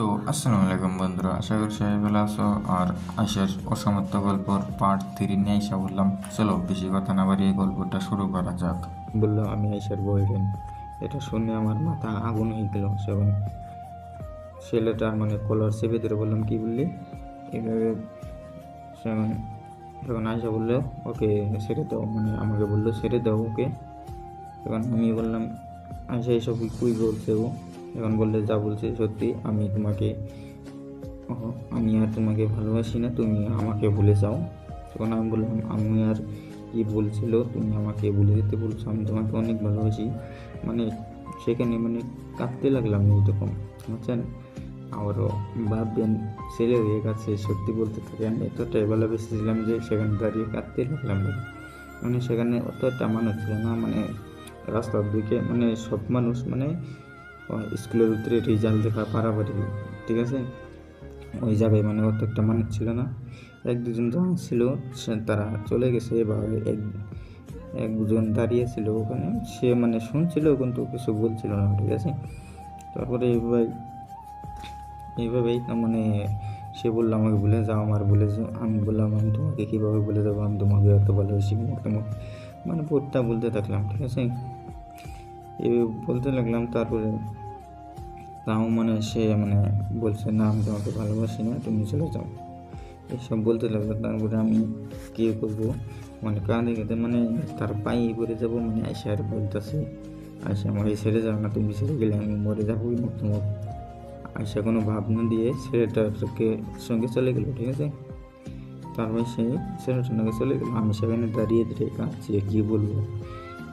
তো আসসালামু আলাইকুম বন্ধুরা, আশা করি সবাই ভালো আছো। আর আয়শার অসমাপ্ত গল্পর পার্ট 3 নিয়ে আইসা বললাম, চলো বেশি কথা না বাড়িয়ে গল্পটা শুরু করা যাক। বললো আমি আয়শার বয়ফ্রেন্ড। এটা শুনে আমার মাথা আগুন হয়ে গেল। সেখন ছেলেটার কলার চেপে ধরে বললাম, কি বললি? এভাবে সেখন তখন আয়শা বললো, ওকে ছেড়ে দাও, আমাকে বললো ছেড়ে দাও ওকে। তখন আমি বললাম, আয়শা এসব কুই বলছে ও? এখন বললে, যা বলছে সত্যি, আমি আর তোমাকে ভালোবাসি না, তুমি আমাকে ভুলে যাও। তখন আমি বললাম, আমি আর কি বলছিল, তুমি আমাকে ভুলে যেতে বলছো, আমি তোমাকে অনেক ভালোবাসি। সেখানে কাঁদতে লাগলাম এই তখন, বুঝছেন? আবারও ভাববেন ছেলে হয়ে গেছে, সত্যি বলতে থাকেন, এতটাই ভালোবেসেছিলাম যে সেখানে দাঁড়িয়ে কাঁদতে লাগলাম। সেখানে অত একটা মানুষ ছিল না, রাস্তার দিকে সব মানুষ স্কুলের ভিতরে রেজাল্ট দেখা পারাপারি, ঠিক আছে, ওই জায়গায় অত একটা মানুষ ছিল না। এক দুজন যখন ছিল তারা চলে গেছে, বা একজন দাঁড়িয়েছিল ওখানে, সে শুনছিল কিন্তু কিছু বলছিল না, ঠিক আছে। তারপরে এইভাবেই সে বললো, আমাকে ভুলে যাও, আমার ভুলে যাও। আমি বললাম, আমি তোমাকে কীভাবে ভুলে যাবো, আমি তোমাকে এত ভালোবাসি, ভোটটা বলতে থাকলাম, ঠিক আছে। এই বলতে লাগলাম। তারপরে তাও সে বলছে, না আমি তোমাকে ভালোবাসি না, তুমি চলে যাও, এইসব বলতে লাগলো। তারপরে আমি কী করবো, কাঁদে কেঁদে তার পায়ে পড়ে যাবো। আয়সা আর বলতেছে, আয়সা আমাকে ছেড়ে যাও না, তুমি ছেড়ে গেলে আমি মরে যাবো তোমার। আয়সা কোনো ভাবনা দিয়ে ছেলেটাকে সঙ্গে চলে গেলো, ঠিক আছে। তারপরে সে ছেলেটার সঙ্গে চলে গেলো, আমি সেখানে দাঁড়িয়ে কাঁদছি, কী বলবো।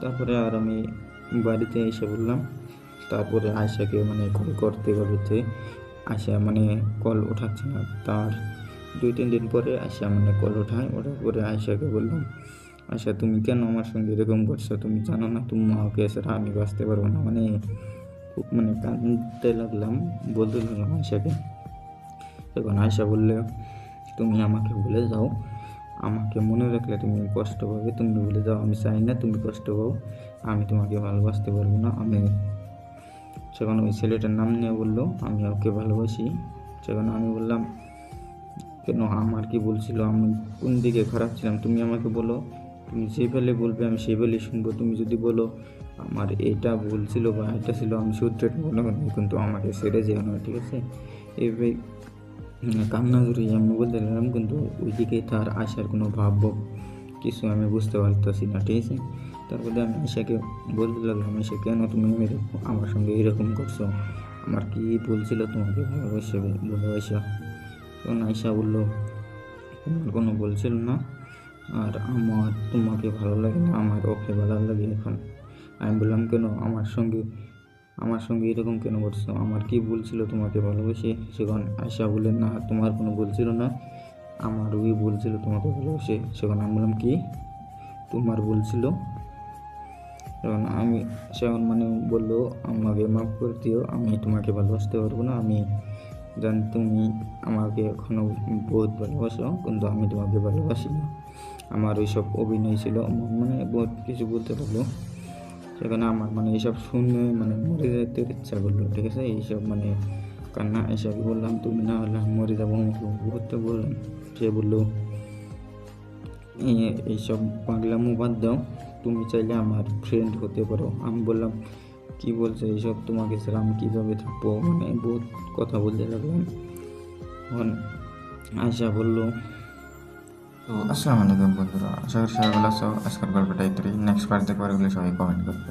তারপরে আর আমি বাড়িতে এসে বললাম। তারপরে আয়শাকে কল করতে আয়শা কল ওঠাচ্ছে না। তার 2-3 দিন পরে আয়শা কল ওঠার পরে আয়শাকে বললাম, আয়শা তুমি কেন আমার সঙ্গে এরকম করছো? তুমি জানো না তুমি আমাকে ছাড়া আমি বাঁচতে পারবো না। খুব কাঁদতে লাগলাম, বলতে লাগলাম আয়শাকে। তখন আয়শা বললে, তুমি আমাকে ভুলে যাও, আমাকে মনে রাখলে তুমি কষ্ট পাবে, তুমি ভুলে যাও, আমি চাই না তুমি কষ্ট পাও, আমি তোমাকে ভালোবাসতে পারবো না। সেখানে ওই ছেলেটার নাম নিয়ে বললো, আমি ওকে ভালোবাসি। সেখানে আমি বললাম, কেন, আমার কি বলছিল, আমি কোন দিকে খারাপ ছিলাম? তুমি আমাকে বলো, তুমি যে ফেলে বলবে আমি সেই ফেলে শুনবো। তুমি যদি বলো আমার এটা বলছিল বা এটা ছিল, আমি সূত্রটা বলো, কিন্তু আমাকে ছেড়ে যেও না, ঠিক আছে। এইভাবে কান্না জড়িয়ে আমি বলতে লাগলাম, কিন্তু ওইদিকে তার আসার কোনো ভাব কিছু আমি বুঝতে পারতেছি না, ঠিক আছে। তারপরে আমি আয়শাকে বলতে লাগলাম, আয়শা কেন তুমি আমার সঙ্গে এরকম করছো? আমার কি বলছিল তোমাকে ভালোবাসা? তখন আয়শা বললো, তোমার কোনো বলছিল না, আর আমার তোমাকে ভালো লাগে না, আমার ওকে ভালো লাগে এখন। আমি বললাম, কেন আমার সঙ্গে এরকম কেন করছো? আমার কি বলছিল তোমাকে ভালোবাসি? সেখানে আয়শা বললেন, না তোমার কোনো বলছিল না, আমার ওই বলছিল তোমাকে ভালোবাসে। সেখানে আমি বললাম, কি তোমার বলছিল? সেখন বললো, আমাকে মাফ করে দিও, আমি তোমাকে ভালোবাসতে পারবো না। আমি জানি তুমি আমাকে এখনও বহুত ভালোবাসো, কিন্তু আমি তোমাকে ভালোবাসি না। আমার ওইসব অভিনয় ছিল, বহুত কিছু বলতে পারলো। সেখানে আমার এইসব শুনে মরে যেতে ইচ্ছা করলো, ঠিক আছে। এইসব কান্না এসব বললাম, তুমি না হলে আমি মরে যাবো, বহুত বললাম। সে বললো, এইসব পাগলামো বাদ দাও, তুমি চাইলে আমার ফ্রেন্ড হতে পারো। আমি বললাম, কি বলছো এইসব? তোমাকে ছাড়া আমি কীভাবে থাকবো? বহুত কথা বলতে লাগলাম। তখন আয়শা বললো, তো আসসালামু আলাইকুম বন্ধুরা, আশা করি সবাই ভালো আছো। আজকের গল্পটা এই নেক্সট পার্ট দেখবার গেলে সবাই কমেন্ট করবে।